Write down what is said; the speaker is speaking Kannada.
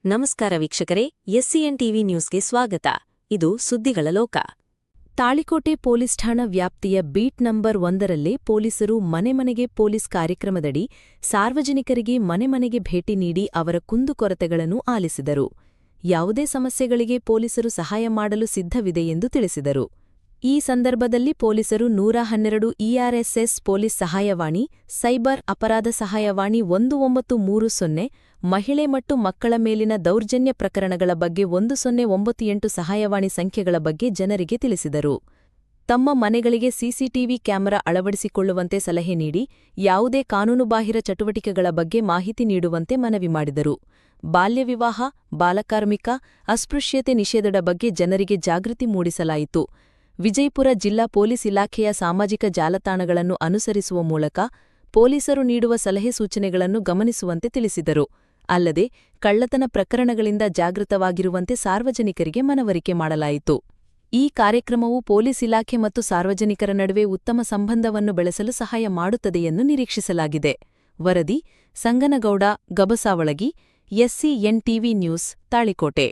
ನಮಸ್ಕಾರ ವೀಕ್ಷಕರೇ, ಎಸ್ಸಿಎನ್ ಟಿವಿ ನ್ಯೂಸ್ಗೆ ಸ್ವಾಗತ. ಇದು ಸುದ್ದಿಗಳ ಲೋಕ. ತಾಳಿಕೋಟೆ ಪೊಲೀಸ್ ಠಾಣಾ ವ್ಯಾಪ್ತಿಯ ಬೀಟ್ ನಂಬರ್ 1ರಲ್ಲೇ ಪೊಲೀಸರು ಮನೆಮನೆಗೆ ಪೊಲೀಸ್ ಕಾರ್ಯಕ್ರಮದಡಿ ಸಾರ್ವಜನಿಕರಿಗೆ ಮನೆಮನೆಗೆ ಭೇಟಿ ನೀಡಿ ಅವರ ಕುಂದುಕೊರತೆಗಳನ್ನು ಆಲಿಸಿದರು. ಯಾವುದೇ ಸಮಸ್ಯೆಗಳಿಗೆ ಪೊಲೀಸರು ಸಹಾಯ ಮಾಡಲು ಸಿದ್ಧವಿದೆ ಎಂದು ತಿಳಿಸಿದರು. ಈ ಸಂದರ್ಭದಲ್ಲಿ ಪೊಲೀಸರು 112 ಇಆರ್ಎಸ್ಎಸ್ ಪೊಲೀಸ್ ಸಹಾಯವಾಣಿ, ಸೈಬರ್ ಅಪರಾಧ ಸಹಾಯವಾಣಿ 1930, ಮಹಿಳೆ ಮತ್ತು ಮಕ್ಕಳ ಮೇಲಿನ ದೌರ್ಜನ್ಯ ಪ್ರಕರಣಗಳ ಬಗ್ಗೆ 1098 ಸಹಾಯವಾಣಿ ಸಂಖ್ಯೆಗಳ ಬಗ್ಗೆ ಜನರಿಗೆ ತಿಳಿಸಿದರು. ತಮ್ಮ ಮನೆಗಳಿಗೆ ಸಿಸಿಟಿವಿ ಕ್ಯಾಮೆರಾ ಅಳವಡಿಸಿಕೊಳ್ಳುವಂತೆ ಸಲಹೆ ನೀಡಿ ಯಾವುದೇ ಕಾನೂನುಬಾಹಿರ ಚಟುವಟಿಕೆಗಳ ಬಗ್ಗೆ ಮಾಹಿತಿ ನೀಡುವಂತೆ ಮನವಿ ಮಾಡಿದರು. ಬಾಲ್ಯ ವಿವಾಹ, ಬಾಲಕಾರ್ಮಿಕ, ಅಸ್ಪೃಶ್ಯತೆ ನಿಷೇಧದ ಬಗ್ಗೆ ಜನರಿಗೆ ಜಾಗೃತಿ ಮೂಡಿಸಲಾಯಿತು. ವಿಜಯಪುರ ಜಿಲ್ಲಾ ಪೊಲೀಸ್ ಇಲಾಖೆಯ ಸಾಮಾಜಿಕ ಜಾಲತಾಣಗಳನ್ನು ಅನುಸರಿಸುವ ಮೂಲಕ ಪೊಲೀಸರು ನೀಡುವ ಸಲಹೆ ಸೂಚನೆಗಳನ್ನು ಗಮನಿಸುವಂತೆ ತಿಳಿಸಿದರು. ಅಲ್ಲದೆ ಕಳ್ಳತನ ಪ್ರಕರಣಗಳಿಂದ ಜಾಗೃತವಾಗಿರುವಂತೆ ಸಾರ್ವಜನಿಕರಿಗೆ ಮನವರಿಕೆ ಮಾಡಲಾಯಿತು. ಈ ಕಾರ್ಯಕ್ರಮವು ಪೊಲೀಸ್ ಇಲಾಖೆ ಮತ್ತು ಸಾರ್ವಜನಿಕರ ನಡುವೆ ಉತ್ತಮ ಸಂಬಂಧವನ್ನು ಬೆಳೆಸಲು ಸಹಾಯ ಮಾಡುತ್ತದೆ ಎಂದು ನಿರೀಕ್ಷಿಸಲಾಗಿದೆ. ವರದಿ: ಸಂಗನಗೌಡ ಗಬಸಾವಳಗಿ, ಎಸ್ಸಿಎನ್ ಟಿವಿ ನ್ಯೂಸ್, ತಾಳಿಕೋಟೆ.